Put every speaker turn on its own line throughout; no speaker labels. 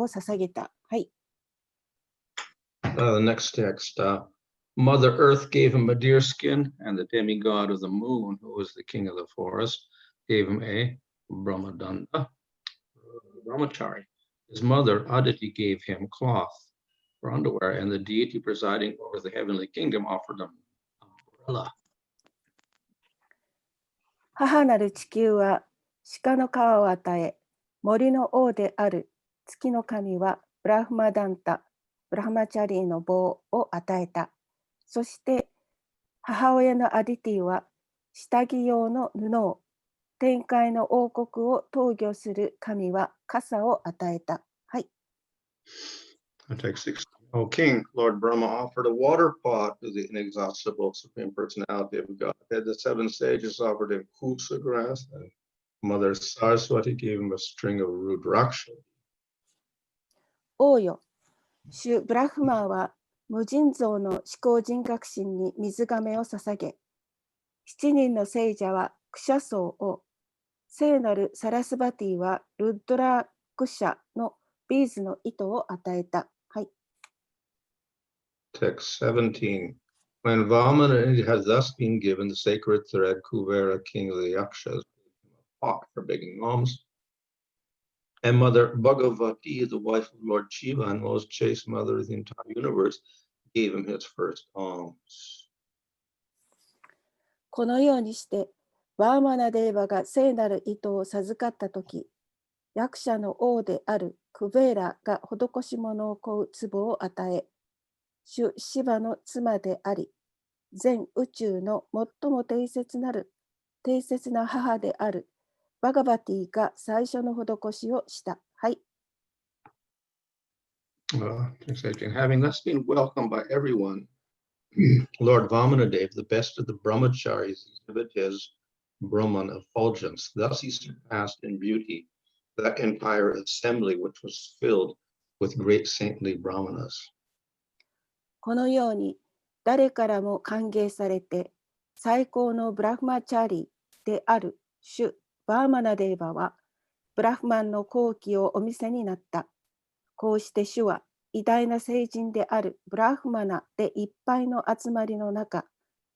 を捧げた。はい。
The next text, Mother Earth gave him a deer skin, and the demigod of the moon, who was the king of the forest, gave him a brahmachari. His mother, Aditi, gave him cloth for underwear, and the deity presiding over the heavenly kingdom offered him an umbrella.
母なる地球は鹿の皮を与え、森の王である月の神はブラフマダンタ、ブラハマチャリーの棒を与えた。そして母親のアディティは下着用の布を、天界の王国を統御する神は傘を与えた。はい。
Text 16. O King, Lord Brahma offered a water pot to the inexhaustible Supreme Personality of God. Had the seven sages offered him kusa grass, and Mother Saraswati gave him a string of rudraksha.
王よ、主ブラフマーは無尽蔵の思考人格心に水亀を捧げ、7人の聖者はクシャソウを、聖なるサラスバティはルッドラクシャのビーズの糸を与えた。はい。
Text 17. When Vamana has thus been given the sacred thread, Kuvera, king of the Yakshas, gave him a pot for begging alms. And Mother Bhagavati, the wife of Lord Shiva and most chaste mother of the entire universe, gave him his first alms.
このようにして、ワーマナデーバが聖なる糸を授かったとき、役者の王であるクベーラが施し物を請う壺を与え、主シヴァの妻であり、全宇宙の最も定切な母であるバガバティが最初の施しをした。はい。
Having thus been welcomed by everyone, Lord Vamanadeva, the best of the brahmacharis, exhibited his Brahman effulgence. Thus he surpassed in beauty that entire assembly which was filled with great saintly brahmanas.
このように誰からも歓迎されて最高のブラフマチャリである主バーマナデーバはブラフマンの好機をお見せになった。こうして主は偉大な聖人であるブラフマナでいっぱいの集まりの中、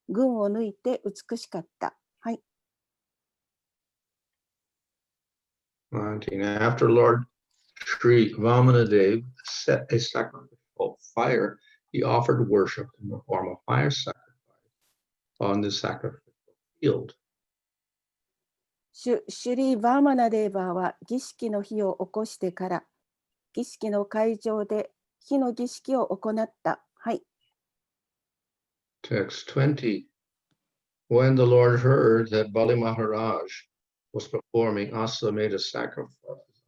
群を抜いて美しかった。はい。
After Lord Sri Vamanadeva set a sacrificial fire, he offered worship in the form of fire sacrifice on the sacrificial field.
シュリー・バーマナデーバーは儀式の火を起こしてから、儀式の会場で火の儀式を行った。はい。
Text 20. When the Lord heard that Bali Maharaj was performing, Asa made a sacrifice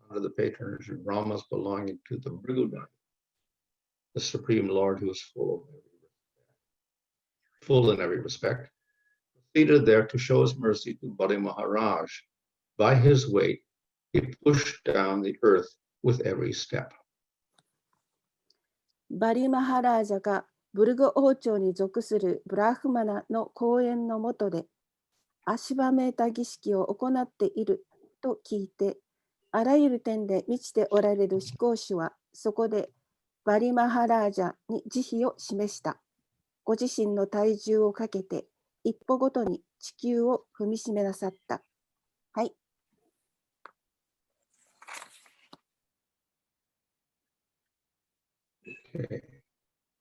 under the patronage of Brahmas belonging to the Brigudan, the Supreme Lord who is full in every respect, proceeded there to show his mercy to Bali Maharaj. By his weight, he pushed down the earth with every step.
バリマハラージャがブルグ王朝に属するブラフマナの講演の下でアシバメータ儀式を行っていると聞いて、あらゆる点で満ちておられる思考主はそこでバリマハラージャに慈悲を示した。ご自身の体重をかけて一歩ごとに地球を踏みしめなさった。はい。
Okay.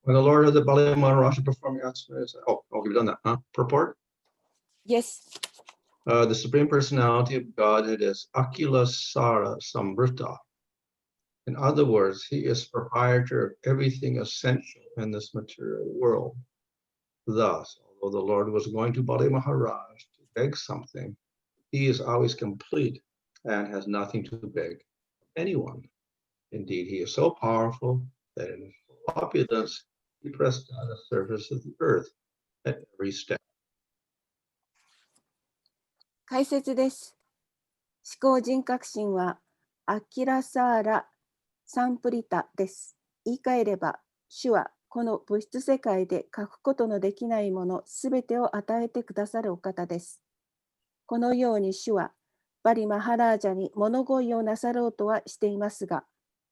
When the Lord of the Bali Maharaj performing exercise, we've done that, huh? Purport?
Yes.
The Supreme Personality of Godhead is Akila Sara Sambrita. In other words, he is proprietor of everything essential in this material world. Thus, although the Lord was going to Bali Maharaj to beg something, he is always complete and has nothing to beg anyone. Indeed, he is so powerful that in his opulence, he pressed down the surface of the earth at every step.
解説です。思考人格心はアキラサーラ・サンプリタです。言い換えれば、主はこの物質世界で書くことのできないものすべてを与えてくださるお方です。このように主はバリマハラージャに物乞いをなさろうとはしていますが、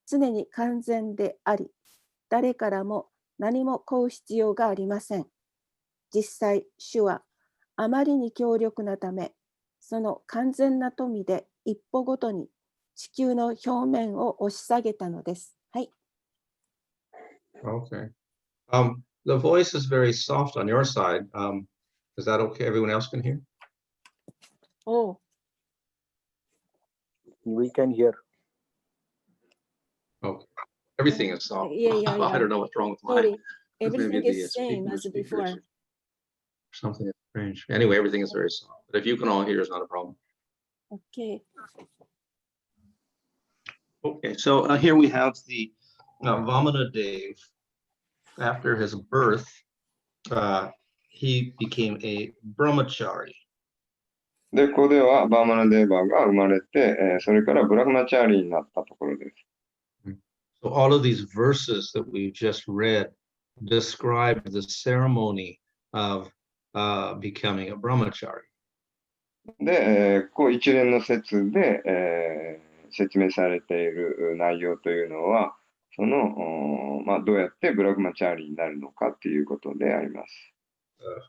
常に完全であり、誰からも何も請う必要がありません。実際、主はあまりに強力なため、その完全な富で一歩ごとに地球の表面を押し下げたのです。はい。
Okay. The voice is very soft on your side. Is that okay? Everyone else can hear?
Oh,
We can hear.
Okay. Everything is soft.
yeah.
I don't know what's wrong with mine.
Sorry,
Maybe
everything
the
is same as
speakers
before.
or something is strange. Anyway, everything is very soft. But if you can all hear, it's not a problem.
Okay.
Okay, so here we have the Vamana Dev. After his birth, he became a brahmachari.
で、ここではバーマナデーバーが生まれて、それからブラフマチャーリーになったところです。
So all of these verses that we just read describe the ceremony of becoming a brahmachari.
で、こう一連の説で、説明されている内容というのは、その、どうやってブラフマチャーリーになるのかということであります。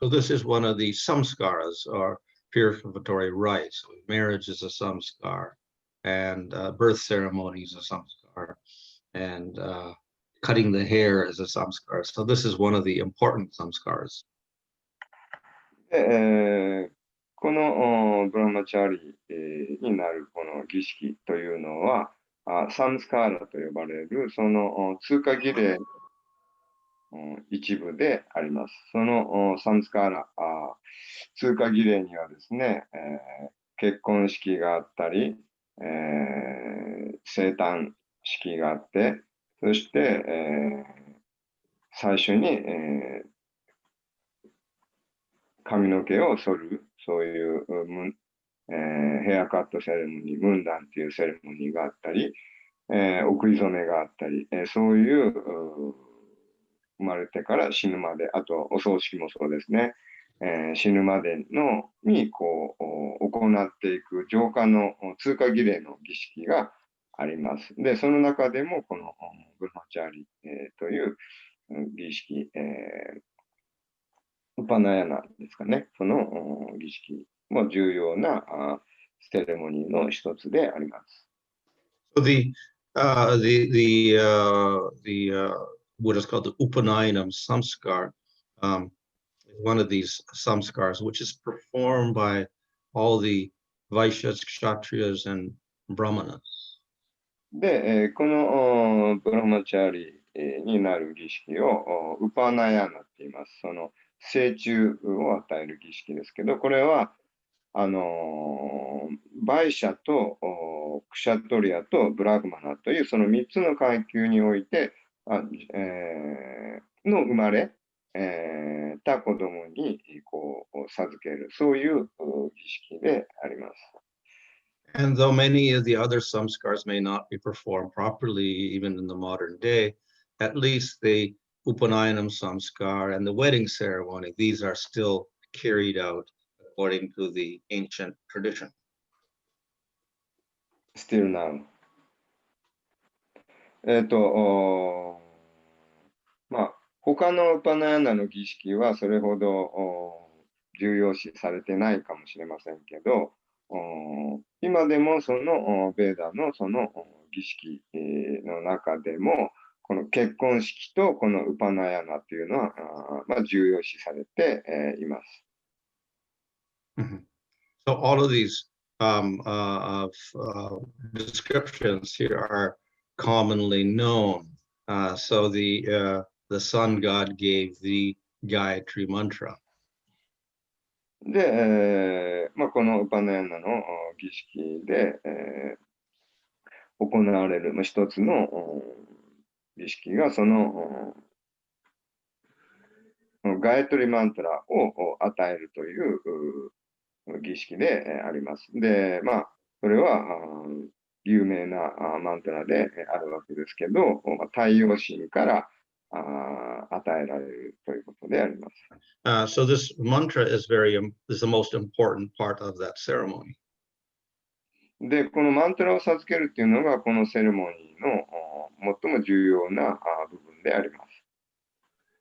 So this is one of the samskaras, or purificatory rites. So marriage is a samskar, and birth ceremony is a samskar, and cutting the hair is a samskar. So this is one of the important samskars.
で、このブラフマチャーリーになるこの儀式というのは、サムスカーラと呼ばれるその通過儀礼の一部であります。そのサムスカーラ、通過儀礼にはですね、結婚式があったり、生誕式があって、そして、最初に、髪の毛を剃る、そういうヘアカットセレモニー、ムンダンというセレモニーがあったり、お食い初めがあったり、そういう生まれてから死ぬまで、あとお葬式もそうですね、死ぬまでにこう行っていく浄化の通過儀礼の儀式があります。で、その中でもこのブルマチャーリという儀式、ウパナヤナですかね、その儀式も重要なセレモニーの一つであります。
So what is called the Upanayana samskar, one of these samskars, which is performed by all the Vaishyas, Kshatriyas, and Brahmanas.
で、このブラフマチャーリになる儀式をウパナヤナって言います。その聖中を与える儀式ですけど、これはバイシャとクシャトリアとブラフマナというその3つの階級においての生まれた子供にこう授ける、そういう儀式であります。
And though many of the other samskars may not be performed properly, even in the modern day, at least the Upanayanam samskar and the wedding ceremony, these are still carried out according to the ancient tradition.
Still now. 他のウパナヤナの儀式はそれほど重要視されてないかもしれませんけど、今でもそのベーダのその儀式の中でも、この結婚式とこのウパナヤナというのは重要視されています。
So all of these descriptions here are commonly known. So the sun god gave the Gayatri mantra.
で、このウパナヤナの儀式で、行われる一つの儀式がそのガヤトリマントラを与えるという儀式であります。で、それは有名なマントラであるわけですけど、太陽神から与えられるということであります。
So this mantra is the most important part of that ceremony.
で、このマントラを授けるっていうのが、このセレモニーの最も重要な部分であります。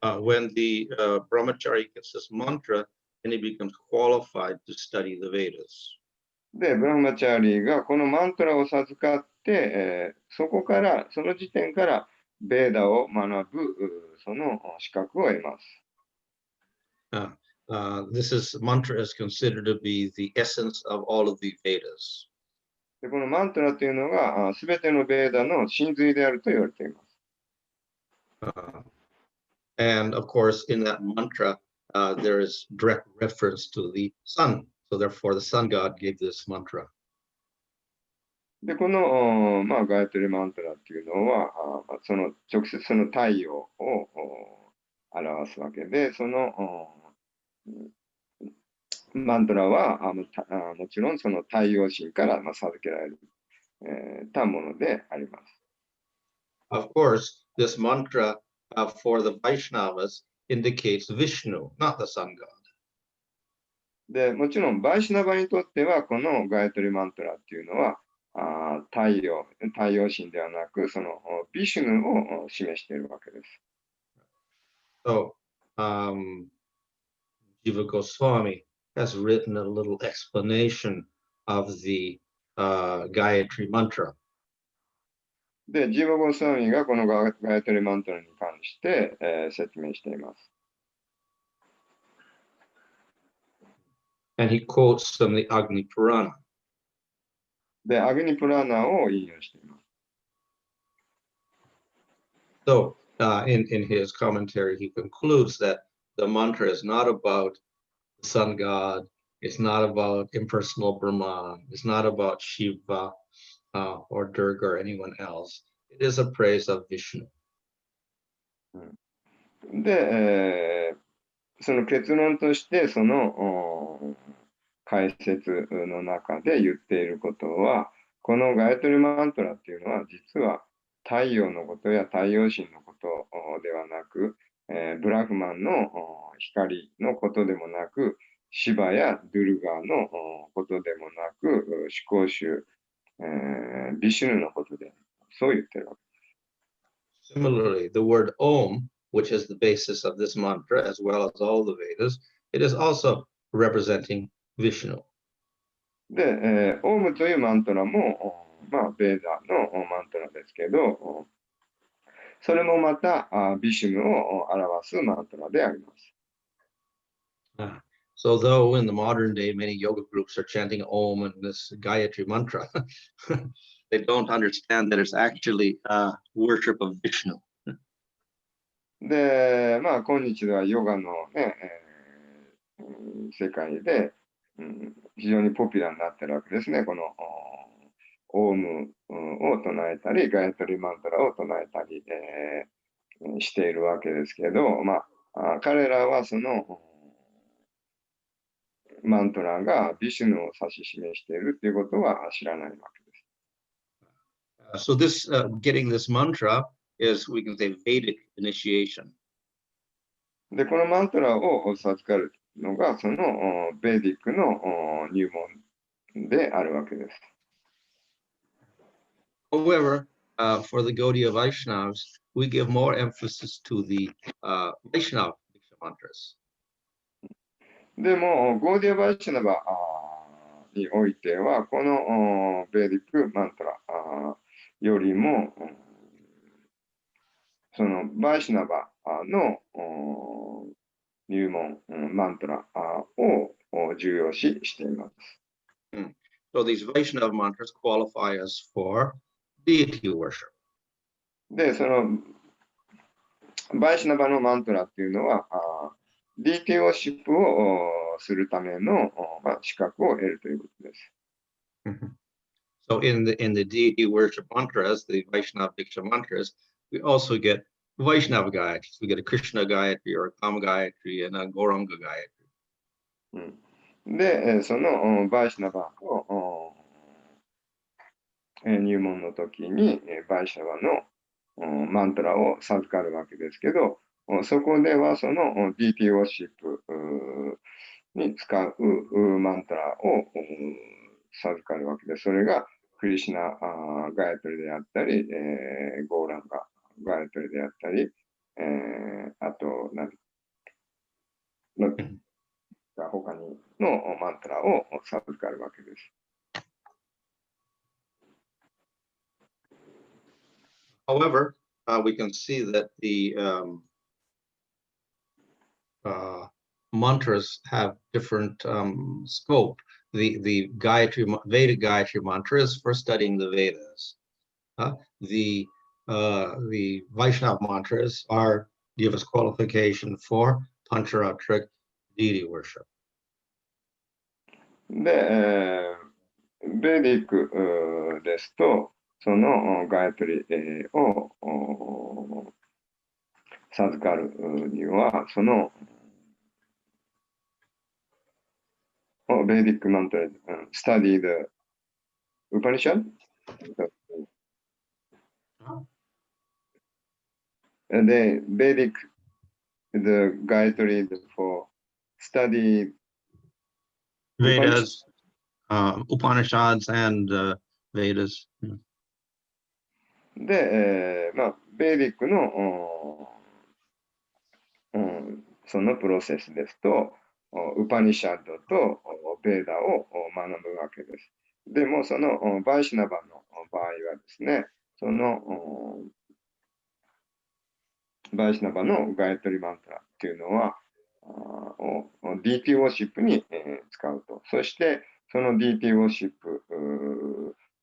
When the brahmachari gets this mantra, then he becomes qualified to study the Vedas.
で、ブラフマチャーリーがこのマントラを授かって、そこから、その時点からベーダを学ぶ、その資格を得ます。
This mantra is considered to be the essence of all of the Vedas.
で、このマントラというのが、すべてのベーダの真髄であると言われています。
And of course, in that mantra, there is direct reference to the sun. So therefore, the sun god gave this mantra.
で、この、ガヤトリマントラっていうのは、その直接その太陽を表すわけで、そのマントラはもちろんその太陽神から授けられる、たものであります。
Of course, this mantra for the Vaishnavas indicates Vishnu, not the sun god.
で、もちろんバイシナバにとっては、このガヤトリマントラっていうのは、太陽神ではなく、そのビシュヌを示しているわけです。
So, Jiva Goswami has written a little explanation of the Gayatri mantra.
で、ジーバゴスワミがこのガヤトリマントラに関して、説明しています。
And he quotes from the Agni Purana.
で、アグニプラーナを引用しています。
So, in his commentary, he concludes that the mantra is not about the sun god, it's not about impersonal Brahman, it's not about Shiva or Durga or anyone else. It is a praise of Vishnu.
で、その結論として、その解説の中で言っていることは、このガヤトリマントラっていうのは、実は太陽のことや太陽神のことではなく、ブラフマンの光のことでもなく、シバやドゥルガーのことでもなく、思考集、ビシュヌのことで、そう言ってるわけ。
Similarly, the word Om, which is the basis of this mantra, as well as all the Vedas, it is also representing Vishnu.
で、オームというマントラも、ベーダのマントラですけど、それもまたビシュヌを表すマントラであります。
So though in the modern day, many yoga groups are chanting Om and this Gayatri mantra, they don't understand that it's actually worship of Vishnu.
で、今日ではヨガのね、世界で、非常にポピュラーになってるわけですね。このオームを唱えたり、ガヤトリマントラを唱えたり、しているわけですけど、彼らはそのマントラがビシュヌを指し示しているということは知らないわけです。
So this getting this mantra is, we can say, Vedic initiation.
で、このマントラを授かるのが、そのベーディックの入門であるわけです。
However, for the Gaudiya Vaishnavas, we give more emphasis to the Vaishnava mantras.
でも、ゴーディア・バイシナバにおいては、このベーディックマントラよりも、そのバイシナバの入門マントラを重要視しています。
So these Vaishnava mantras qualify us for deity worship.
で、そのバイシナバのマントラっていうのは、ディーティウォッシップをするための資格を得るということです。
So in the deity worship mantras, the Vaishnava Diksha mantras, we also get Vaishnava Gayatri. We get a Krishna Gayatri or a Kama Gayatri and a Gauranga Gayatri.
で、そのバイシナバを入門の時にバイシナバのマントラを授かるわけですけど、そこではその DT ウォッシップに使うマントラを授かるわけで、それがクリシュナガヤトリであったり、ゴーランガヤトリであったり、あと、他にのマントラを授かるわけです。
However, we can see that the mantras have different scope. The Vedic Gayatri mantra is for studying the Vedas. The Vaishnava mantras give us qualification for Pancharatric deity worship.
で、ベーディックですと、そのガヤトリを授かるには、そのベーディックマントラ、study the Upanishad? The Vedic, the Gayatri for study
Vedas, Upanishads and Vedas.
で、ベーディックのそのプロセスですと、ウパニシャッドとベーダを学ぶわけです。でも、そのバイシナバの場合はですね、そのバイシナバのガヤトリマントラっていうのは、DT ウォーシップに使うと。そして、その DT ウォーシップ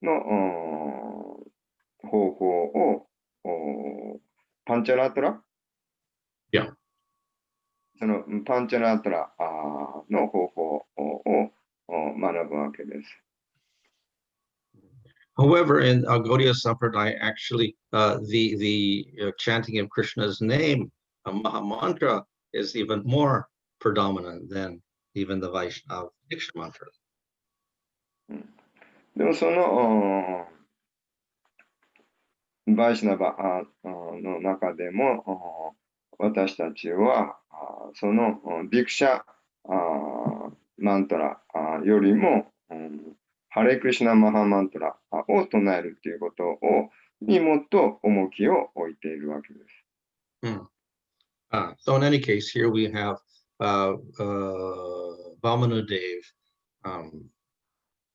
の方法をパンチャラートラ
Yeah.
そのパンチャラートラの方法を学ぶわけです。
However, in Gaudiya Sampradaya, actually, the chanting of Krishna's name, a Mahamantra, is even more predominant than even the Vaishnava Diksha mantra.
でもそのバイシナバの中でも私たちはそのディクシャマントラよりもハレクリシュナマハマントラを唱えるということにもっと重きを置いているわけです。
So in any case, here we have Bhanu Dev,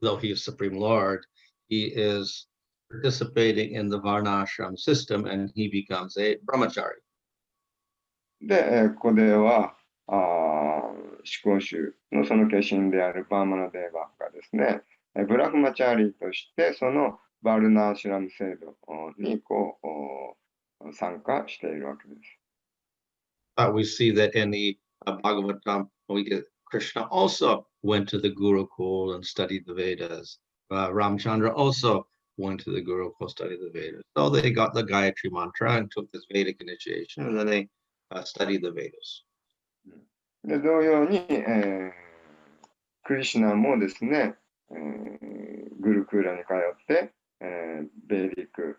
though he is Supreme Lord, he is participating in the Varnashram system and he becomes a brahmachari.
で、ここでは思考集のその化身であるバーマナデーバがですね、ブラフマチャーリーとしてそのバルナーシュラム制度に参加しているわけです。
We see that in the Bhagavatam, Krishna also went to the Gurukul and studied the Vedas. Ramchandra also went to the Gurukul, studied the Vedas. So they got the Gayatri mantra and took this Vedic initiation, and then they studied the Vedas.
で同様に、クリシュナもですね、グルクーラに通って、ベーディック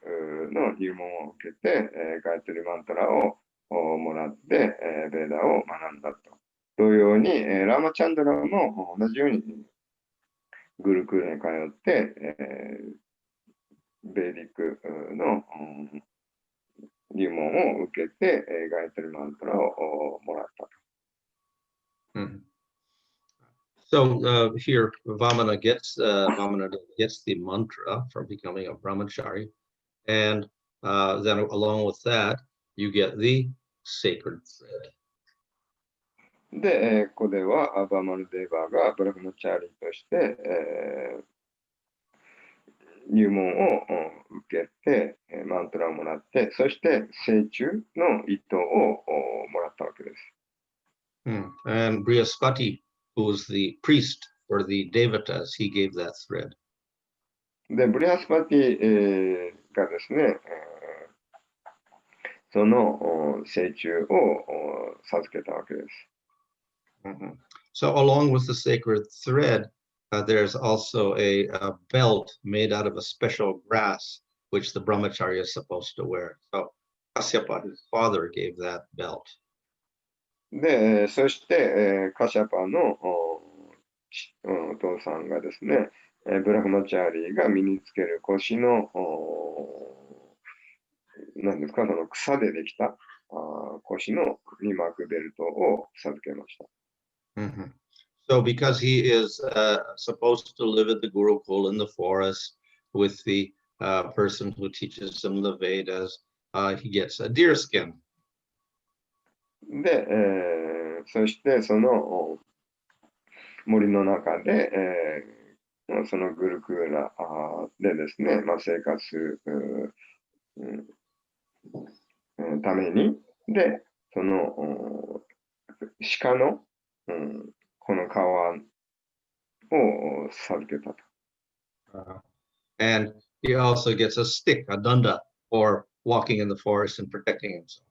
の入門を受けて、ガヤトリマントラをもらって、ベーダを学んだと。同様に、ラーマチャンドラも同じようにグルクーラに通って、ベーディックの入門を受けて、ガヤトリマントラをもらったと。
So here, Vamana gets the mantra for becoming a brahmachari, and then along with that, you get the sacred thread.
で、ここではバーマルデーバーがブラフマチャーリーとして、入門を受けて、マントラをもらって、そして聖中の糸をもらったわけです。
And Brihaspati, who was the priest for the Devatas, he gave that thread.
で、ブリハスパティがですね、その聖中を授けたわけです。
So along with the sacred thread, there's also a belt made out of a special grass, which the brahmachari is supposed to wear. So Kasyapa, his father, gave that belt.
で、そして、カシャパのお父さんがですね、ブラフマチャーリーが身につける腰の、何ですか、その草でできた腰のに巻くベルトを授けました。
Mm-hmm. So because he is supposed to live at the Gurukul in the forest with the person who teaches him the Vedas, he gets a deer skin.
で、そしてその森の中で、そのグルクーラでですね、生活するために、で、その鹿の、この皮を授けたと。
And he also gets a stick, a danda, for walking in the forest and protecting himself.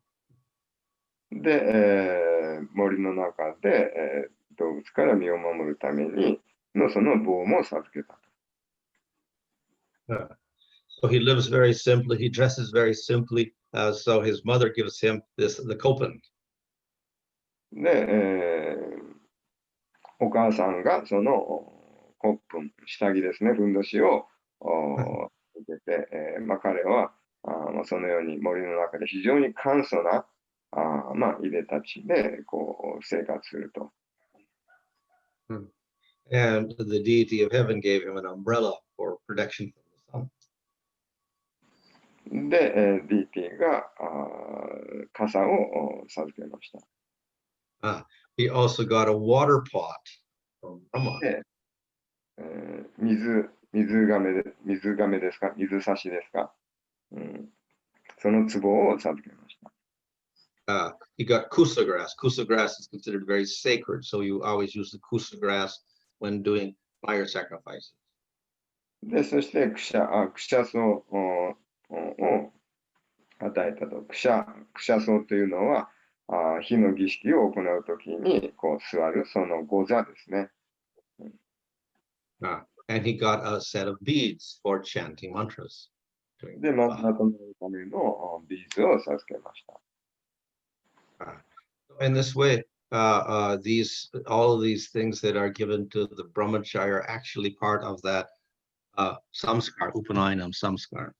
で、森の中で、動物から身を守るためにのその棒も授けたと。
So he lives very simply. He dresses very simply. So his mother gives him the kopan.
で、お母さんがそのコップン、下着ですね、ふんどしを受けて、彼はそのように森の中で非常に簡素ないでたちでこう生活すると。
And the deity of heaven gave him an umbrella for protection from the sun.
で、ディーティが傘を授けました。
He also got a water pot from Brahma.
で、水亀ですか、水差しですか、その壺を授けました。
He got kusa grass. Kusa grass is considered very sacred, so you always use the kusa grass when doing fire sacrifices.
で、そしてクシャソを与えたと。クシャソというのは火の儀式を行うときにこう座るその御座ですね。
And he got a set of beads for chanting mantras.
で、まとめるためのビーズを授けました。
In this way, all of these things that are given to the brahmacharya are actually part of that samskar, upanayana samskar.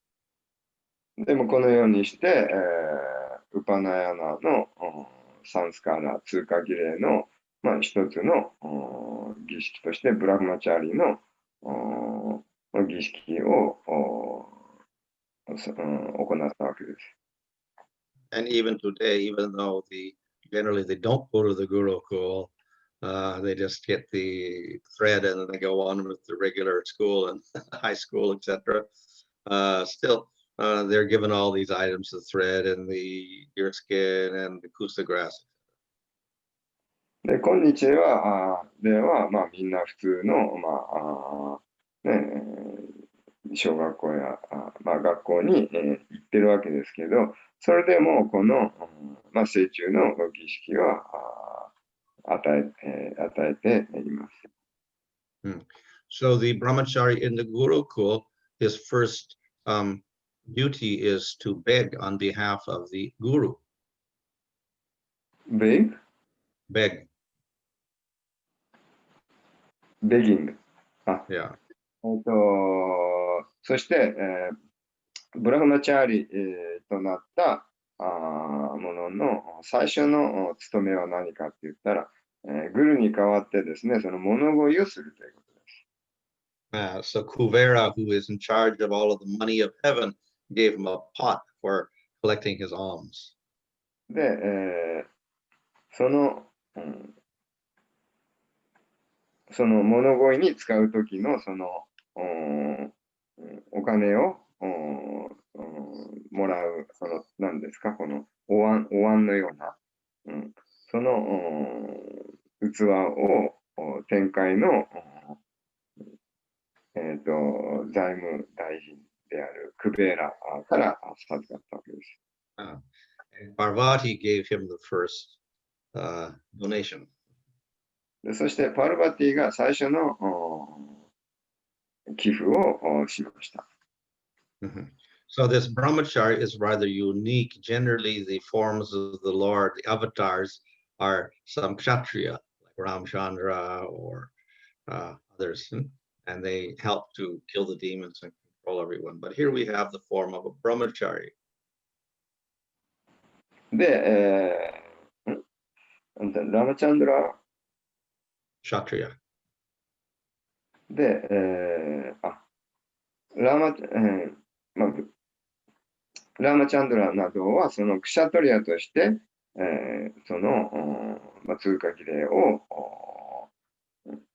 でもこのようにして、ウパナヤナのサンスカーラ通過儀礼の、一つの儀式としてブラフマチャーリーの儀式を行ったわけです。
And even today, even though generally they don't go to the Gurukul, they just get the thread and then they go on with the regular school and high school, etc. Still, they're given all these items, the thread and the deer skin and the kusa grass.
で、今日では、みんな普通の、小学校や、学校に、行ってるわけですけど、それでもこの、聖中の儀式は与えています。
So the brahmachari in the Gurukul, his first duty is to beg on behalf of the guru.
Beg? Begging.
Yeah.
そして、ブラフマチャーリとなったものの最初の務めは何かって言ったら、グルに代わってですね、その物乞いをするということです。
So Kuvera, who is in charge of all of the money of heaven, gave him a pot for collecting his alms.
で、その物乞いに使うときのそのお金をもらう、何ですか、このお椀のような、その器を天界の、財務大臣であるクベーラから授かったわけです。
Parvati gave him the first donation.
でそしてパルバティが最初の寄付をしました。
So this brahmachari is rather unique. Generally, the forms of the Lord, the avatars, are some kshatriya, like Ramchandra or others. and they help to kill the demons and control everyone. But here we have the form of a brahmachari.
で、ラマチャンドラ
Kshatriya.
で、ラーまあ、ラーマチャンドラなどはそのクシャトリアとして、その、通過儀礼を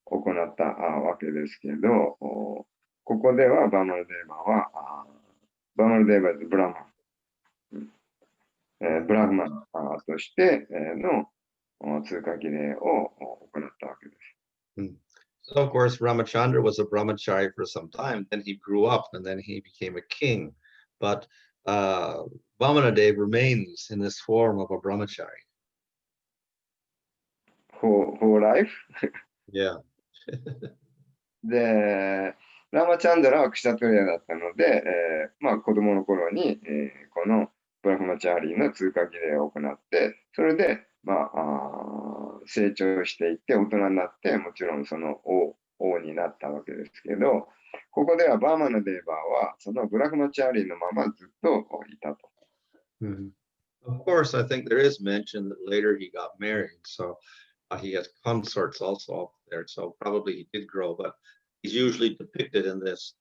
行ったわけですけど、ここではバマルデーバは、バマルデーバーズブラマン、ブラグマンとしての通過儀礼を行ったわけです。
So of course, Ramachandra was a brahmachari for some time. Then he grew up, and then he became a king. But Vamanadev remains in this form of a brahmachari.
For life?
Yeah.
で、ラマチャンドラはクシャトリアだったので、子供の頃に、このブラフマチャーリーの通過儀礼を行って、それで、成長していって大人になって、もちろんその王になったわけですけど、ここではバーマナデーバーはそのブラフマチャーリーのままずっといたと。
Of course, I think there is mention that later he got married, so he has consorts also there, so probably he did grow, but he's usually depicted in this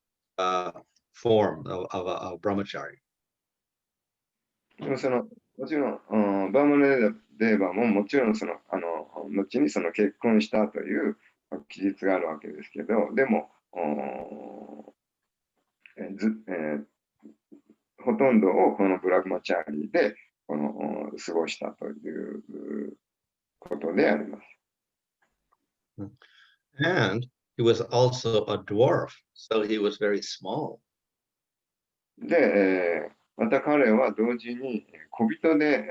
form of a brahmachari.
でももちろん、バーマナデーバーももちろん後にその結婚したという記述があるわけですけど、でも、ほとんどをこのブラグマチャーリーで過ごしたということであります。
And he was also a dwarf, so he was very small.
で、また彼は同時に小人で、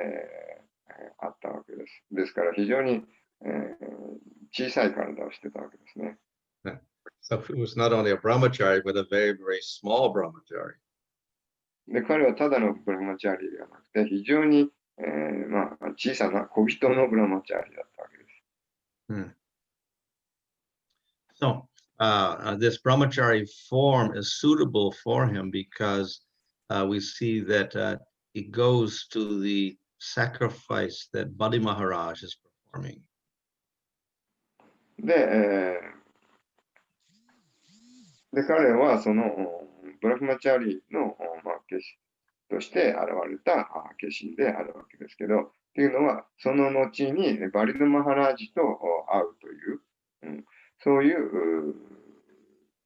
あったわけです。ですから非常に、小さい体をしてたわけですね。
So he was not only a brahmachari, but a very, very small brahmachari.
で、彼はただのブラマチャーリーではなくて、非常に、小さな小人のブラマチャーリーだったわけです。
So this brahmachari form is suitable for him because we see that it goes to the sacrifice that Bali Maharaj is performing.
で、彼はそのブラフマチャーリーの、化身として現れた化身であるわけですけど、というのは、その後にバリド・マハラージと会うという、そういう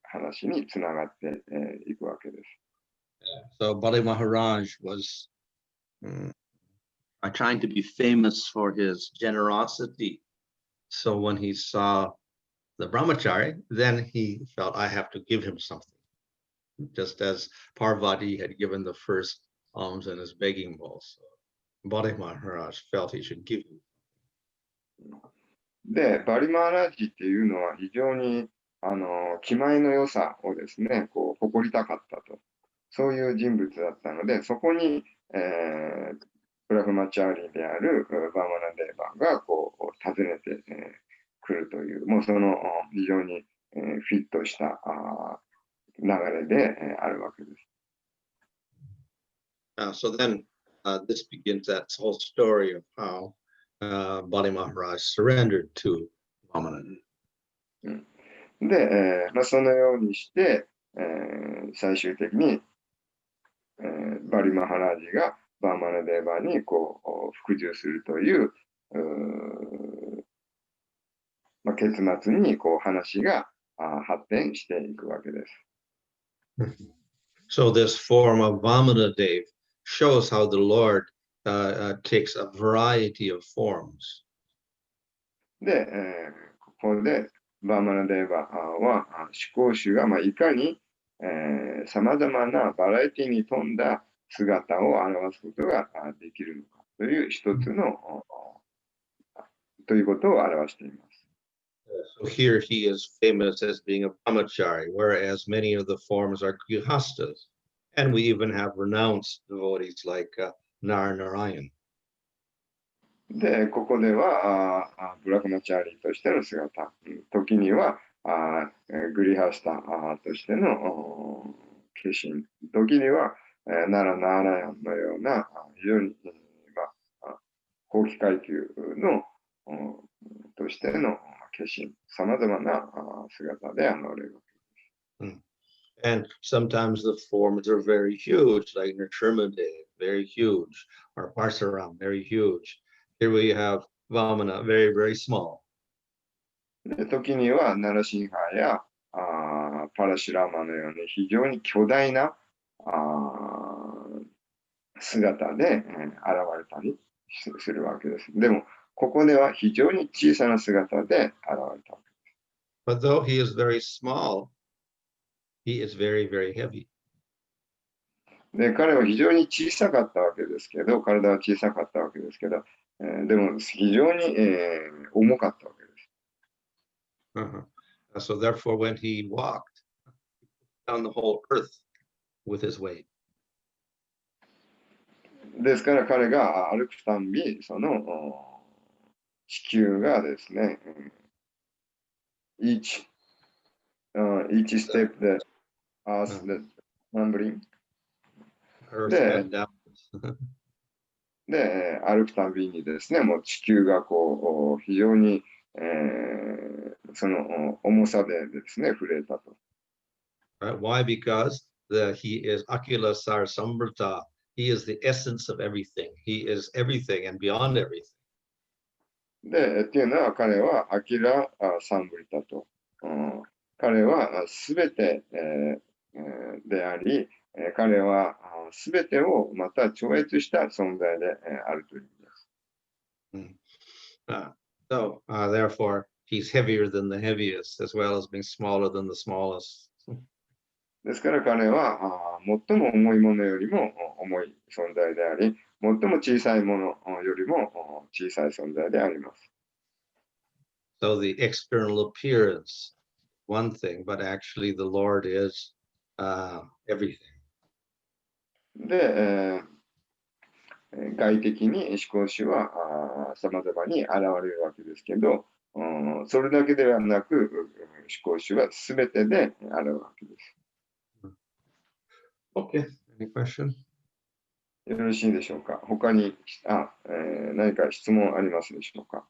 話につながっていくわけです。
So Bali Maharaj was trying to be famous for his generosity. So when he saw the brahmachari, then he felt, I have to give him something. Just as Parvati had given the first alms in his begging bowl. So Bali Maharaj felt he should give him.
で、バリマハラージっていうのは非常に気前の良さをですね、誇りたかったと。そういう人物だったので、そこに、ブラフマチャーリーであるバーマナデーバーが訪ねてくるという、もうその非常にフィットした流れであるわけです。
So then this begins that whole story of how Bali Maharaj surrendered to Vamana.
で、そのようにして、最終的に、バリマハラージがバーマナデーバーに服従するという、結末に話が発展していくわけです。
So this form of Vamanadev shows how the Lord takes a variety of forms.
で、ここでバーマナデーバーは思考主がいかにさまざまなバラエティに富んだ姿を表すことができるのかという一つのということを表しています。
So here he is famous as being a brahmachari, whereas many of the forms are grihastas, and we even have renounced devotees like Narayan.
で、ここではブラフマチャーリーとしての姿、時にはグリハスタとしての化身、時には、ナラナーラヤンのような非常に、高貴階級のとしての化身、さまざまな姿で現れるわけです。
And sometimes the forms are very huge, like Nrsimhadev, very huge, or Parsaram, very huge. Here we have Vamana, very, very small.
で時にはナラシンハやパラシュラーマのように非常に巨大な姿で、現れたりするわけです。でも、ここでは非常に小さな姿で現れたわけです。
But though he is very small, he is very, very heavy.
で、彼は非常に小さかったわけですけど、体は小さかったわけですけど、でも非常に、重かったわけです。
So therefore, when he walked down the whole earth with his weight.
ですから彼が歩くたんび、その地球がですね、each step that as the numbering で、歩くたびにですね、もう地球がこう、非常に、その重さでですね、触れたと。
Right? Why? Because he is Akila Sar Sambrata. He is the essence of everything. He is everything and beyond everything.
で、っていうのは彼はアキラ・サンブリタと。彼はすべて、であり、彼はすべてをまた超越した存在であるという意味です。
So, therefore, he's heavier than the heaviest, as well as being smaller than the smallest.
ですから彼は最も重いものよりも重い存在であり、最も小さいものよりも小さい存在であります。
So the external appearance, one thing, but actually the Lord is everything.
で、外的に思考主は様々に現れるわけですけど、それだけではなく、思考主は全てであるわけです。
Okay, any question?
よろしいでしょうか。他に何か質問ありますでしょうか。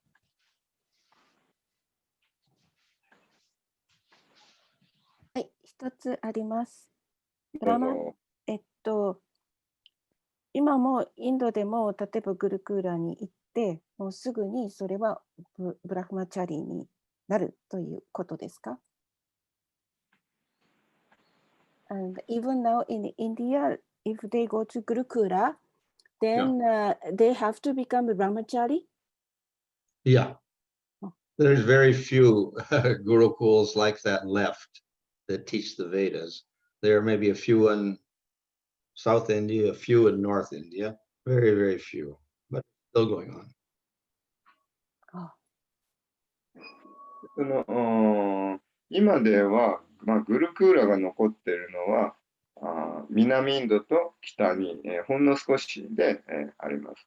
はい、一つあります。
どうぞ。
今もインドでも例えばグルクーラに行ってもうすぐにそれはブラフマチャリになるということですか？ And even now in India, if they go to Gurukula, then they have to become a brahmachari?
Yeah. There's very few gurukuls like that left that teach the Vedas. There are maybe a few in South India, a few in North India, very, very few, but still going on.
今では、グルクーラが残っているのは、南インドと北に、ほんの少しで、あります。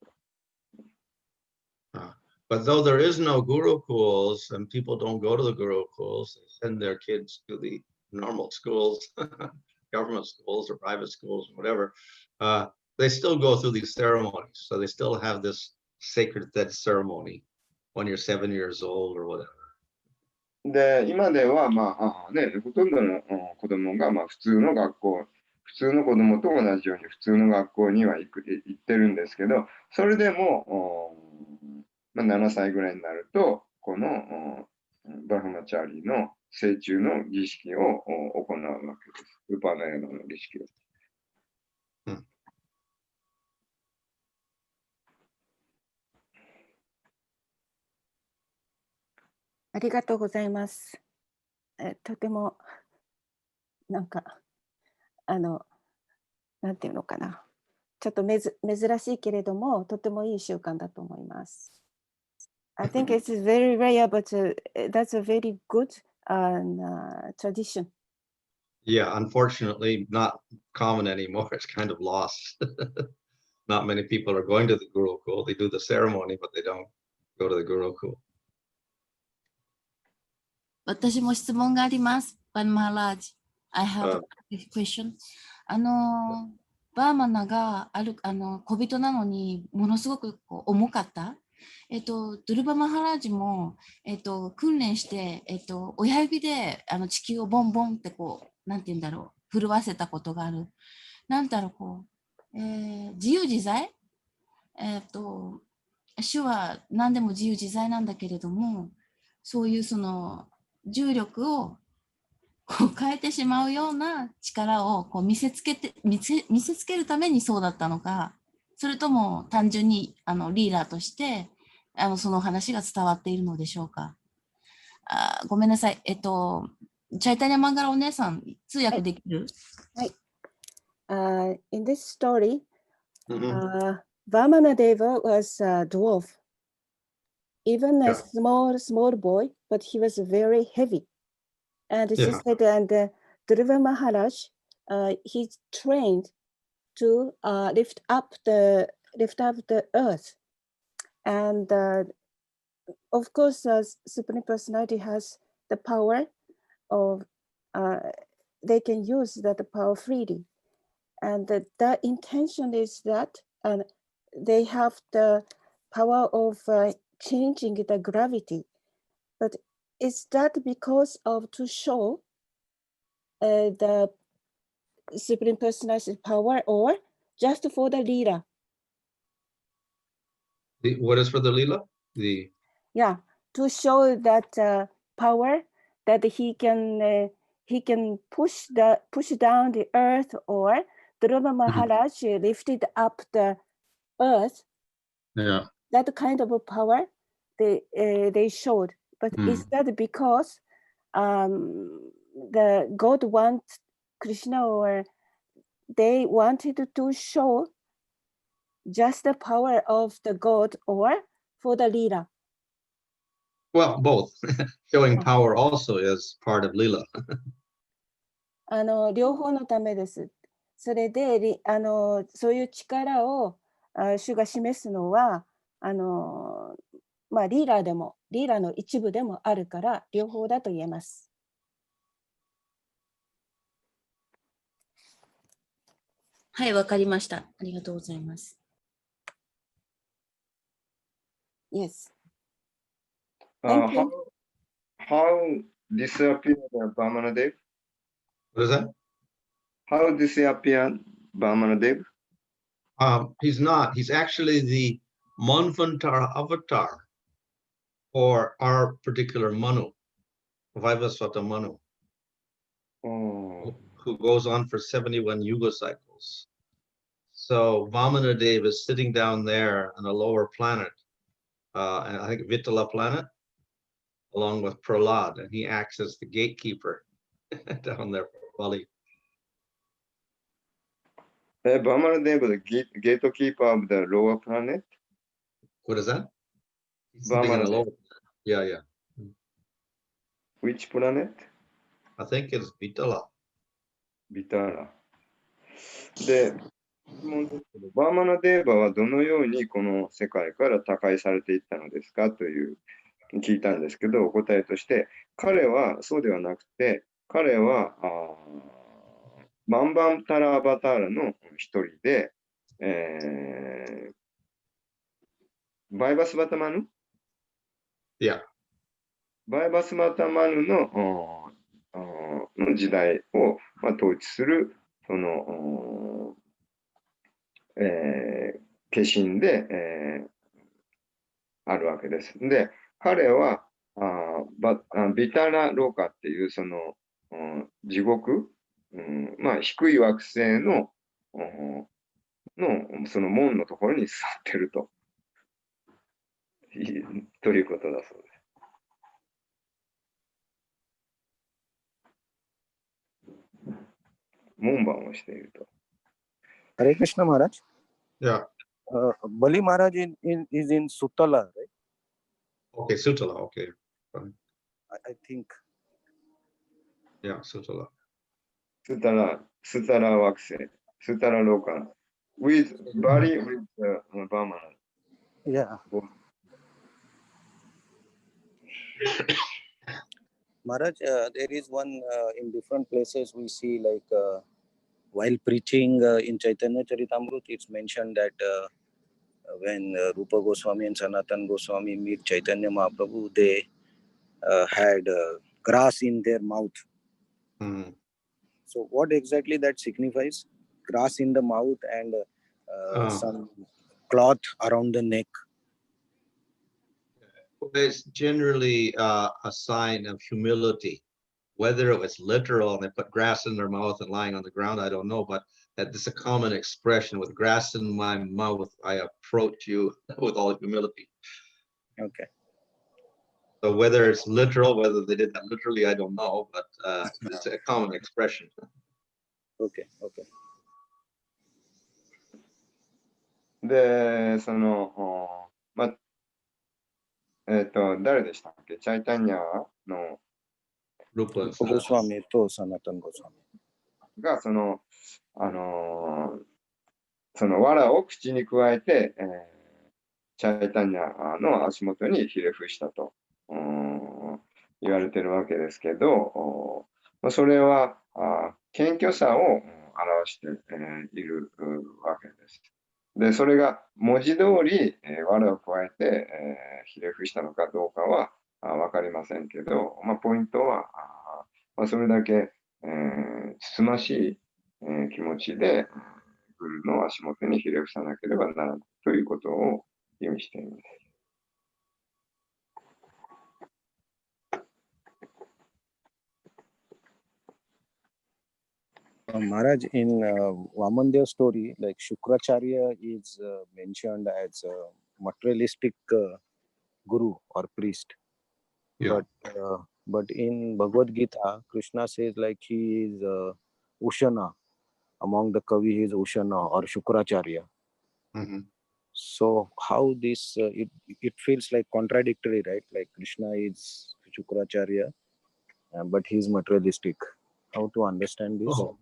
But though there is no gurukuls and people don't go to the gurukuls, they send their kids to the normal schools, government schools or private schools, whatever, they still go through these ceremonies. So they still have this sacred death ceremony when you're 7 years old or whatever.
で、今では、ほとんどの子供が、普通の学校、普通の子供と同じように普通の学校には行ってるんですけど、それでも、7歳ぐらいになると、このブラフマチャーリーの成虫の儀式を行うわけです。ウパナヤナの儀式を。
ありがとうございます。とてもなんていうのかな。ちょっと珍しいけれども、とてもいい習慣だと思います。I think it's very rare, but that's a very good tradition.
Yeah, unfortunately, not common anymore. It's kind of lost. Not many people are going to the Gurukul. They do the ceremony, but they don't go to the Gurukul.
私も質問があります。Bhanu Maharaj, I have a question. バーマナが小人なのにものすごく重かった。ドゥルバマハラージも、訓練して、親指で地球をボンボンってなんて言うんだろう、震わせたことがある。なんだろう、自由自在主は何でも自由自在なんだけれども、そういうその重力を変えてしまうような力を見せつけるためにそうだったのか、それとも単純にリーダーとしてその話が伝わっているのでしょうか。ごめんなさい。チャイタニャマンガラお姉さん、通訳できる？
はい。In this story, Vamanadeva was a dwarf, even a small boy, but he was very heavy. And she said, and Dhruva Maharaj, he trained to lift up the earth. And of course, Supreme Personality has the power of, they can use that power freely. And the intention is that they have the power of changing the gravity. But is that because of to show the Supreme Personality power, or just for the Leela?
What is for the Leela?
Yeah, to show that power that he can push down the earth, or Dhruva Maharaj lifted up the earth.
Yeah.
That kind of a power they showed. But is that because the God wants Krishna, or they wanted to show just the power of the God, or for the Leela?
Well, both. Showing power also is part of Leela.
両方のためです。それでそういう力を主が示すのはリーラーの一部でもあるから両方だと言えます。
はい、わかりました。ありがとうございます。
Yes.
How disappeared Vamanadev?
What is that?
How disappeared Vamanadev?
He's not. He's actually the Manvantara avatar for our particular Manu, Vaivasvata Manu, who goes on for 71 yuga cycles. So Vamanadev is sitting down there on a lower planet, and I think Vitala planet, along with Prahlad, and he acts as the gatekeeper down there for Bali.
Vamanadev, the gatekeeper of the lower planet?
What is that? He's sitting in a lower planet. Yeah.
Which planet?
I think it's Vitala.
Vitala. で、バーマナデーバはどのようにこの世界から他界されていったのですかという聞いたんですけど、お答えとして彼はそうではなくて、彼はバンバンタラアバターラの一人で、バイバスバタマヌ、バイバスバタマヌの時代を、統治するその化身で、あるわけです。で、彼はビタラローカっていうその地獄、低い惑星のその門のところに座ってるということだそうです。門番をしていると。
Hare Krishna Maharaj.
Yeah.
Bali Maharaj is in Sutala, right?
Okay, Sutala. Okay.
I think.
Yeah, Sutala.
Sutala 惑星。Sutala ローカ。with Bali with Burma.
Yeah. Maharaj, there is one in different places we see like while preaching in Chaitanya Charitamrita, it's mentioned that when Rupa Goswami and Sanatan Goswami meet Chaitanya Mahaprabhu, they had grass in their mouth.
Mhm.
So what exactly that signifies? Grass in the mouth and some cloth around the neck.
It's generally a sign of humility. Whether it was literal and they put grass in their mouth and lying on the ground, I don't know, but it's a common expression. With grass in my mouth, I approach you with all humility.
Okay.
So whether it's literal, whether they did that literally, I don't know, but it's a common expression.
Okay. Okay.
で、誰でしたっけ、チャイタニャの
Rupa and
Rupa Goswami to Sanatan Goswami.
が藁を口に加えて、チャイタニャの足元にひれ伏したと言われてるわけですけど、それは謙虚さを表しているわけです。で、それが文字通り藁を加えてひれ伏したのかどうかは分かりませんけど、ポイントはそれだけつつましい気持ちでグルの足元にひれ伏さなければならないということを意味しています。
Maharaj, in Vamandev story, like Shukracharya is mentioned as a materialistic guru or priest.
Yeah.
But in Bhagavad Gita, Krishna says like he is Ushana. Among the Kavi, he is Ushana or Shukracharya.
Mm-hmm.
So how this, it feels like contradictory, right? Like Krishna is Shukracharya, but he is materialistic. How to understand this?
Oh.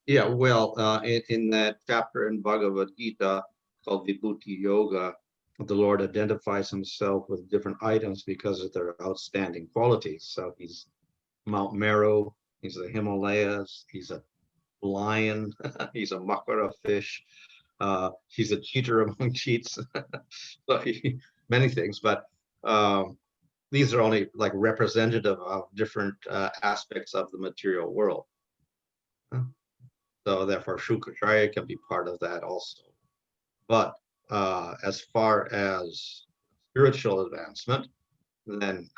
Yeah, well, in that chapter in Bhagavad Gita called Vibhuti Yoga, the Lord identifies himself with different items because of their outstanding qualities. So he's Mount Meru, he's the Himalayas, he's a lion, he's a makara fish, he's a cheater among cheats, so many things, but these are only like representative of different aspects of the material world. So therefore, Shukracharya can be part of that also. But as far as spiritual advancement, then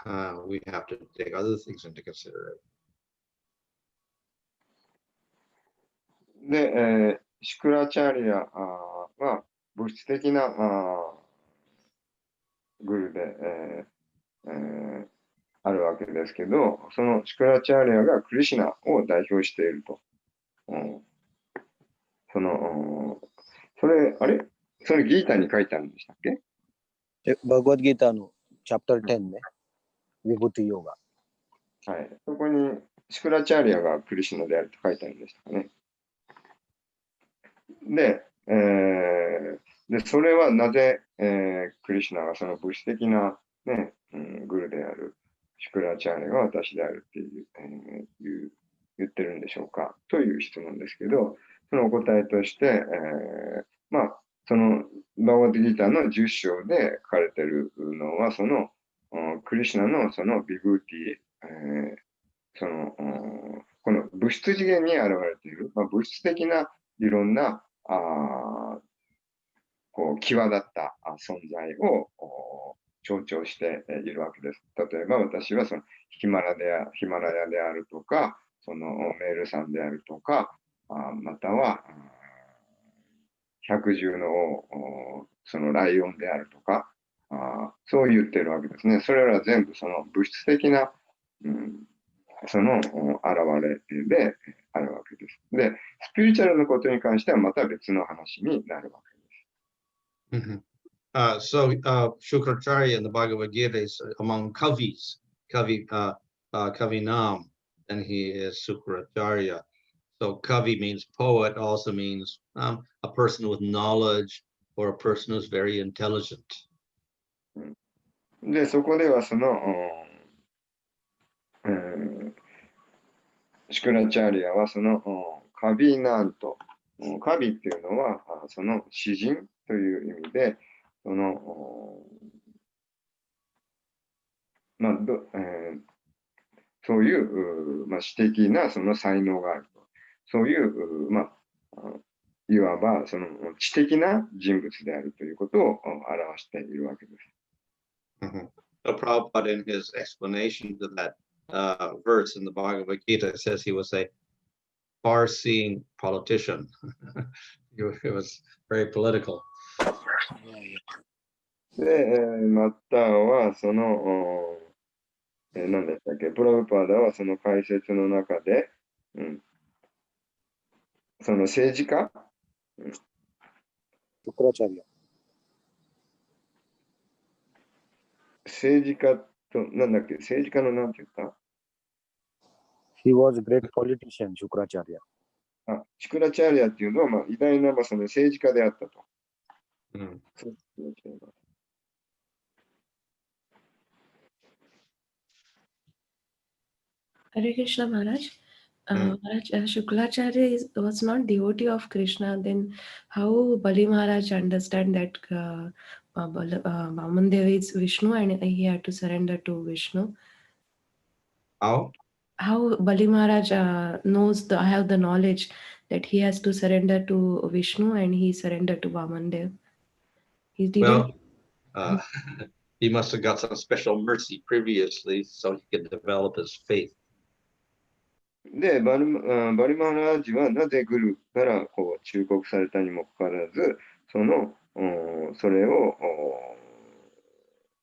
we have to take other things into consideration.
で、シュクラチャーリアは物質的なグルで、あるわけですけど、そのシュクラチャーリアがクリシュナを代表していると。それギータに書いてあるんでしたっけ？Bhagavad
Gita no chapter 10 ね。Vibhuti Yoga。
はい。そこにシュクラチャーリアがクリシュナであると書いてあるんでしたかね。で、それはなぜ、クリシュナがその物質的な、ねグルであるシュクラチャーリアが私であるって言ってるんでしょうかという質問ですけど、そのお答えとして、そのバーガーディギターの10章で書かれているのは、そのクリシュナのそのビブーティ、この物質次元に現れている、物質的ないろんな際立った存在を象徴しているわけです。例えば私はそのヒマラヤであるとか、そのメール山であるとか、または百獣の王、そのライオンであるとか、そう言ってるわけですね。それらは全部その物質的な、その現れであるわけです。で、スピリチュアルのことに関してはまた別の話になるわけです。
Mm-hmm. So Shukracharya in the Bhagavad Gita is among Kavis, Kavinam, and he is Shukracharya. So Kavi means poet, also means a person with knowledge or a person who's very intelligent.
で、そこではその、シクラチャーリアはそのカビナント、カビっていうのはその詩人という意味で、そのまあそういう、詩的なその才能があると。そういう、いわばその知的な人物であるということを表しているわけです。
So Prabhupada, in his explanation to that verse in the Bhagavad Gita, says he was a far-seeing politician. He was very political.
で、またはその、何でしたっけ、プラブパーダはその解説の中で、その政治家、
シュクラチャリア。
政治家と、なんだっけ、政治家のなんて言った？
He was a great politician, シュクラチャリア。
シクラチャーリアっていうのは、偉大なその政治家であったと。そうですね。
Hare Krishna Maharaj. Maharaj, Shuklacharya was not devotee of Krishna. Then how Bali Maharaj understand that Vamandev is Vishnu and he had to surrender to Vishnu?
How?
How Bali Maharaj knows I have the knowledge that he has to surrender to Vishnu and he surrendered to Vamandev. He didn't.
Well, he must have got some special mercy previously so he could develop his faith.
で、バリマハラージはなぜグルからこう忠告されたにもかかわらず、それを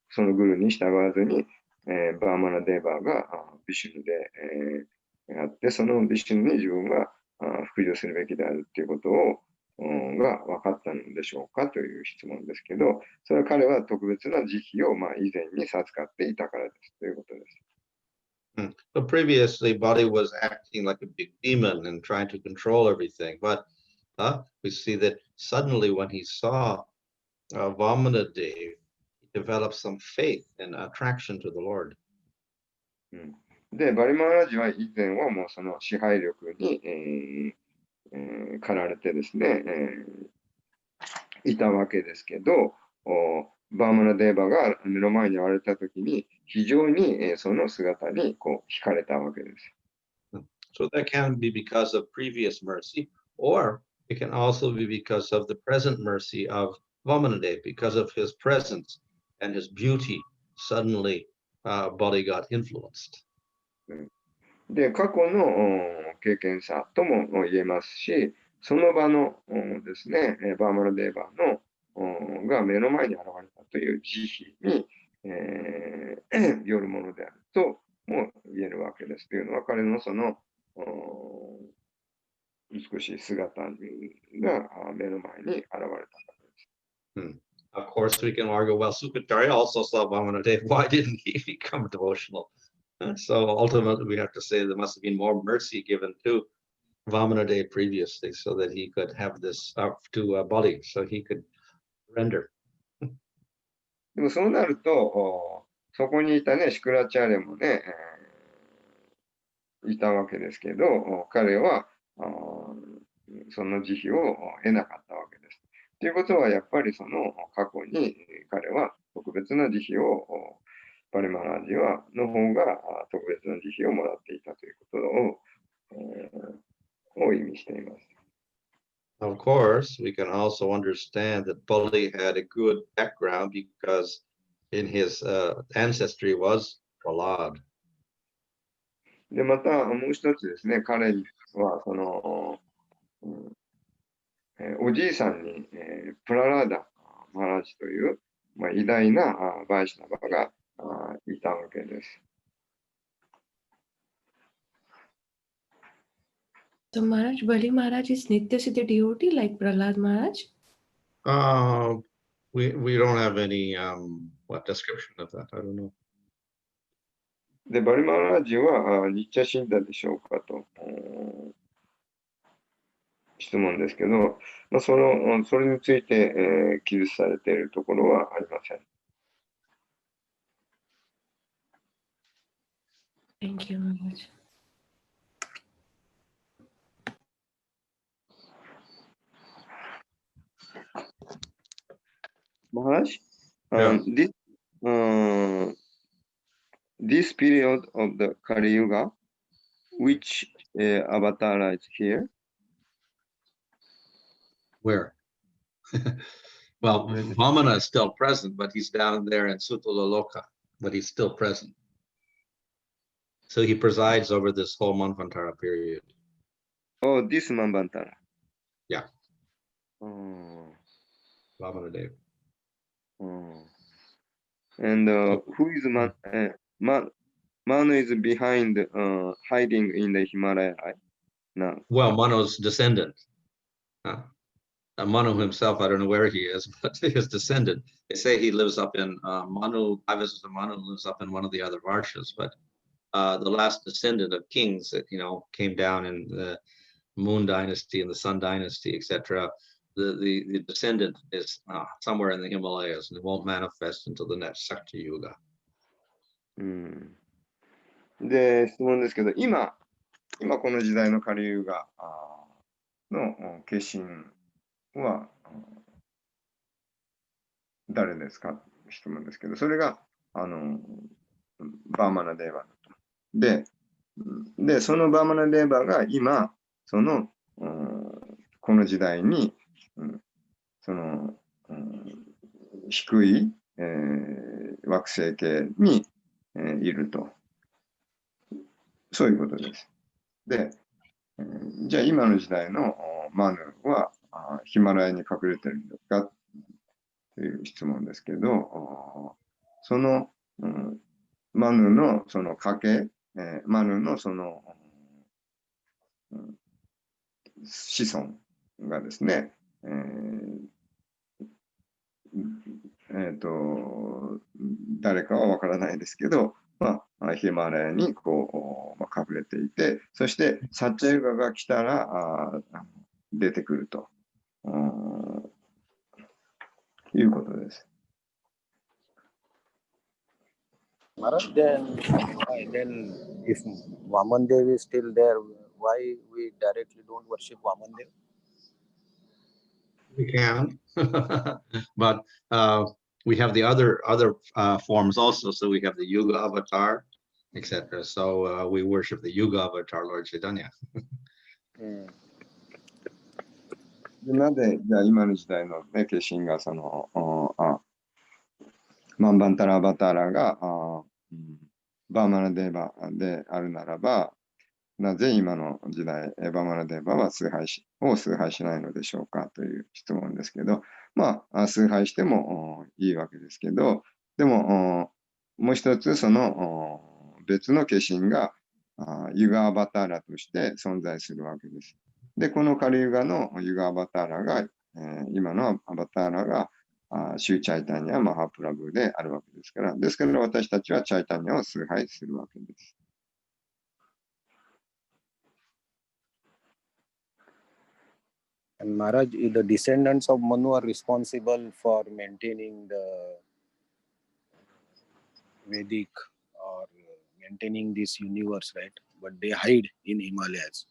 そのグルに従わずに、バーマナデーバーがビシュヌで、あって、そのビシュヌに自分が服従するべきであるということをが分かったのでしょうかという質問ですけど、それは彼は特別な慈悲を以前に授かっていたからですということです。
So previously, Bali was acting like a big demon and trying to control everything. But we see that suddenly when he saw Vamana Dev, he developed some faith and attraction to the Lord.
で、バリマハラージは以前はもうその支配力に、駆られてですね、いたわけですけど、バーマナデーバが目の前に現れたときに、非常にその姿にこう惹かれたわけです。
So that can be because of previous mercy, or it can also be because of the present mercy of Vamanadev, because of his presence and his beauty. Suddenly, Bali got influenced.
で、過去の経験者とも言えますし、その場のですね、バーマナデーバのが目の前に現れたという慈悲に、よるものであるとも言えるわけです。というのは彼のその美しい姿が目の前に現れたからです。
Of course, we can argue, well, Sukacharya also saw Vamanadev. Why didn't he become devotional? So ultimately, we have to say there must have been more mercy given to Vamanadev previously so that he could have this to Bali, so he could surrender.
でもそうなると、そこにいたね、シクラチャーレもね、いたわけですけど、彼はその慈悲を得なかったわけです。ということは、やっぱりその過去に彼は特別な慈悲を、バリマハラージの方が特別な慈悲をもらっていたということを意味しています。
Of course, we can also understand that Bali had a good background because in his ancestry was Prahlad.
で、またもう一つですね、彼はその、おじいさんに、プララーダ・マハラジという、偉大なバイシュナバがいたわけです。
So Maharaj, Bali Maharaj is Nitya Siddhi devotee like Prahlad Maharaj?
We don't have any description of that. I don't know.
で、バリマハラジはニッチャシンダでしょうかと質問ですけど、それについて、記述されているところはありません。
Thank you, Maharaj.
Maharaj,
Yeah.
This period of the Kali Yuga, which avatar is here?
Where? Well, Vamana is still present, but he's down there in Sutalaloka, but he's still present. So he presides over this whole Manvantara period.
Oh, this Manvantara.
Yeah.
Oh.
Vamana Dev.
Oh. And who is Manu is behind, hiding in the Himalaya, right? Now.
Well, Manu's descendant. Manu himself, I don't know where he is, but his descendant. They say he lives up in Manu. I visited Manu, lives up in one of the other varshas, but the last descendant of kings that came down in the Moon Dynasty and the Sun Dynasty, etc. The descendant is somewhere in the Himalayas, and it won't manifest until the next Sakti Yuga.
で、質問ですけど、今この時代の下流がの化身は誰ですかって質問ですけど、それがバーマナデーバで、そのバーマナデーバが今、この時代に、低い、惑星系に、いると。そういうことです。で、じゃあ今の時代のマヌはヒマラヤに隠れてるんですかという質問ですけど、その、マヌのその家系、マヌのその、子孫がですね、誰かはわからないですけど、ヒマラヤに隠れていて、そしてサッチャユガが来たら出てくるということです。
Maharaj, then if Vaman Dev is still there, why we directly don't worship Vaman Dev?
We can, but we have the other forms also. So we have the Yuga avatar, etc. So we worship the Yuga avatar, Lord Chaitanya.
なぜじゃあ今の時代の、化身がマンバンタラアバターラがバーマナデーバであるならば、なぜ今の時代バーマナデーバは崇拝しないのでしょうかという質問ですけど、崇拝してもいいわけですけど、でももう一つ別の化身がユガアバターラとして存在するわけです。で、このカリユガのユガアバターラが、今のアバターラがシューチャイタニア・マハプラブであるわけですから、ですから私たちはチャイタニアを崇拝するわけです。
And Maharaj, the descendants of Manu are responsible for maintaining the Vedic or maintaining this universe, right? But they hide in Himalayas.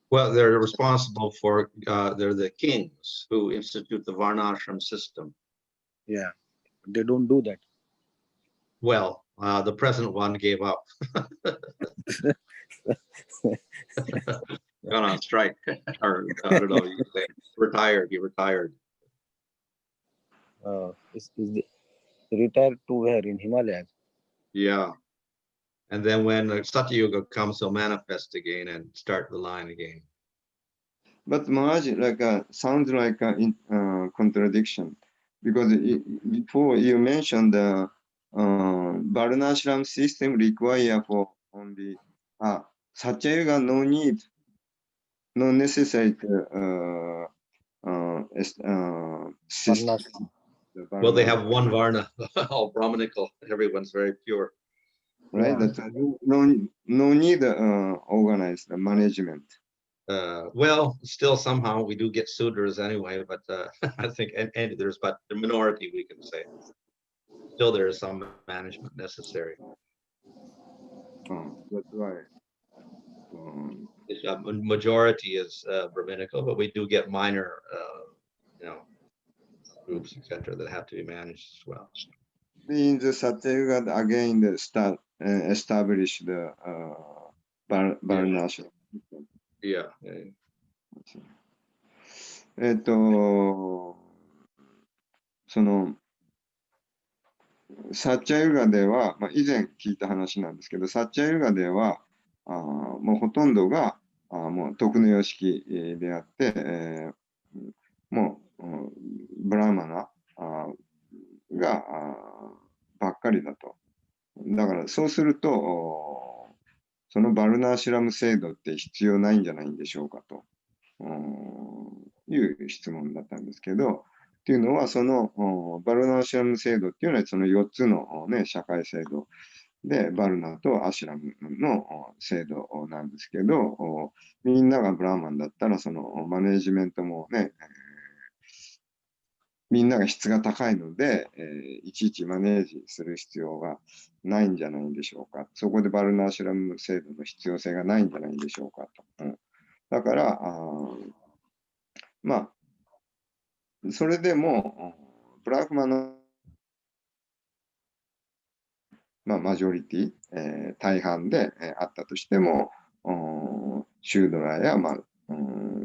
Well, they're responsible for, they're the kings who institute the Varnashram system.
Yeah, they don't do that.
Well, the present one gave up. Gone on strike, or I don't know, you say retired. He retired.
Is retired to where? In Himalayas?
Yeah. And then when the Satya Yuga comes, he'll manifest again and start the line again.
But Maharaj, sounds like a contradiction, because before you mentioned the Varnashram system require for only Satya Yuga no necessary system.
Well, they have one Varna, all Brahmanical. Everyone's very pure.
Right,
Yeah.
that no need organized management.
Well, still somehow we do get Sudras anyway, but I think there's but the minority, we can say. Still there is some management necessary.
That's why.
Majority is Brahminical, but we do get minor, groups, etc., that have to be managed as well.
In the Satya Yuga, again, established the Varnashram.
Yeah.
そのサッチャユガでは、以前聞いた話なんですけど、サッチャユガではもうほとんどがもう徳の様式であって、もうブラーマナがばっかりだと。だからそうすると、そのバルナーシュラム制度って必要ないんじゃないんでしょうかという質問だったんですけど、っていうのは、そのバルナーシュラム制度っていうのは、その4つの、社会制度で、バルナーとアシュラムの制度なんですけど、みんながブラーマンだったら、そのマネージメントもね、みんなが質が高いので、いちいちマネージする必要がないんじゃないんでしょうか。そこでバルナーシュラム制度の必要性がないんじゃないんでしょうかと。だから、それでも、ブラフマの、マジョリティ、大半で、あったとしても、シュードラや、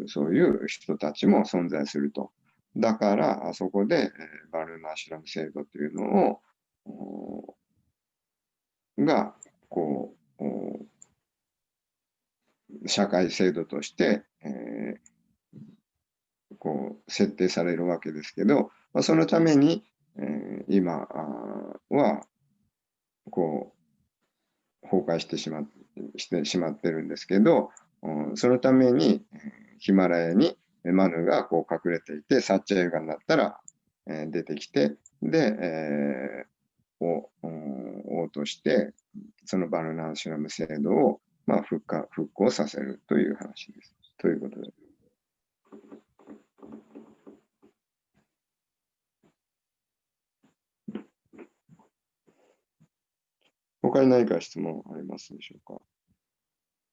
そういう人たちも存在すると。だから、そこで、バルナーシュラム制度というのを、が、こう、社会制度として、こう設定されるわけですけど、そのために、今はこう崩壊してしまってるんですけど、そのためにヒマラヤにマヌがこう隠れていて、サッチャユガになったら出てきて、で、王としてそのバルナーシュラム制度を復興させるという話です。ということです。他に何か質問ありますでしょうか。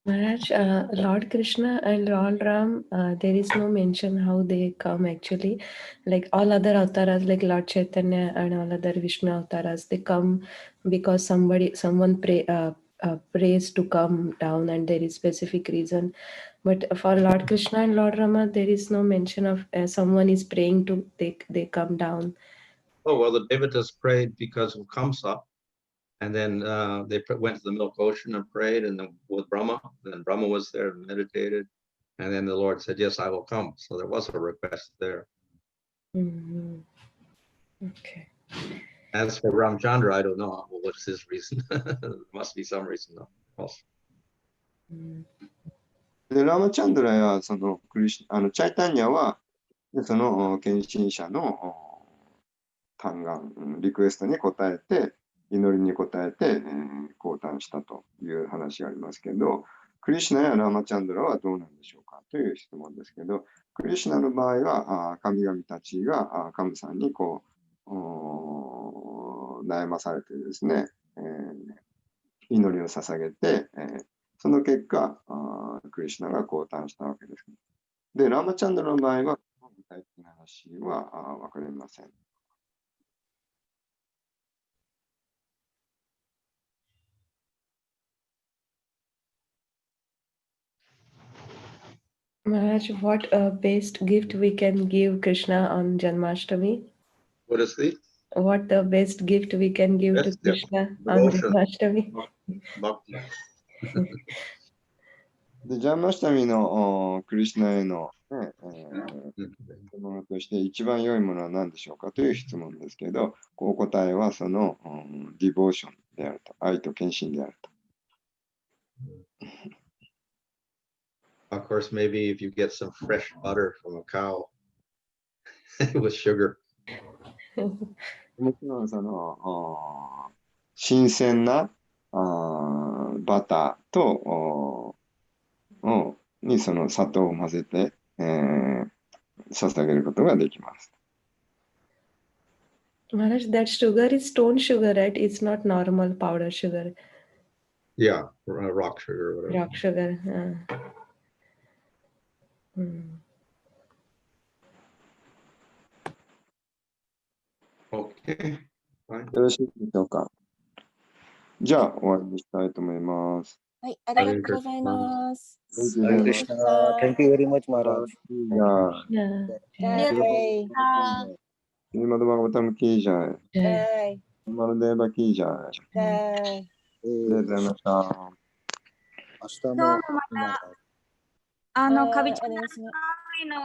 Maharaj, Lord Krishna and Lord Ram, there is no mention how they come actually. Like all other avatars, like Lord Chaitanya and all other Vishnu avatars, they come because someone prays to come down, and there is specific reason. But for Lord Krishna and Lord Rama, there is no mention of someone is praying to they come down.
Oh, well, the Devatas prayed because of Kamsa. And then they went to the Milk Ocean and prayed, and then with Brahma. Then Brahma was there and meditated. And then the Lord said, yes, I will come. So there was a request there.
Mm-hmm. Okay.
As for Ramchandra, I don't know what's his reason. There must be some reason else.
で、ラマチャンドラやそのチャイタニアは、その献身者の嘆願、リクエストに応えて、祈りに応えて、降誕したという話がありますけど、クリシュナやラマチャンドラはどうなんでしょうかという質問ですけど、クリシュナの場合は、神々たちが神さんにこう悩まされてですね、祈りを捧げて、その結果、クリシュナが降誕したわけです。で、ラマチャンドラの場合は、具体的な話は分かりません。
Maharaj, what best gift we can give Krishna on Janmashtami?
What is the?
What the best gift we can give to Krishna on Janmashtami?
Bhakti.
で、ジャンマシタミのクリシュナへの、ものとして一番良いものは何でしょうかという質問ですけど、お答えはその、ディボーションであると、愛と献身であると。
Of course, maybe if you get some fresh butter from a cow with sugar.
もちろんその新鮮なバターとにその砂糖を混ぜて、捧げることができます。
Maharaj, that sugar is stone sugar, right? It's not normal powder sugar.
Yeah, rock sugar or whatever.
rock sugar.
Okay. Fine.
よろしいでしょうか。じゃあ、終わりにしたいと思います。
はい、ありがとうございます。
Hare Krishna. Thank you very much, Maharaj.
じゃあ、
Yeah.
ジャイ。
今のままたむきじゃい。
ジャイ。
まるでばきじゃい。あ
ジャイ。
りがとうございました。
明日も
どうもまた、
はい
かびちゃん
お願いします。
の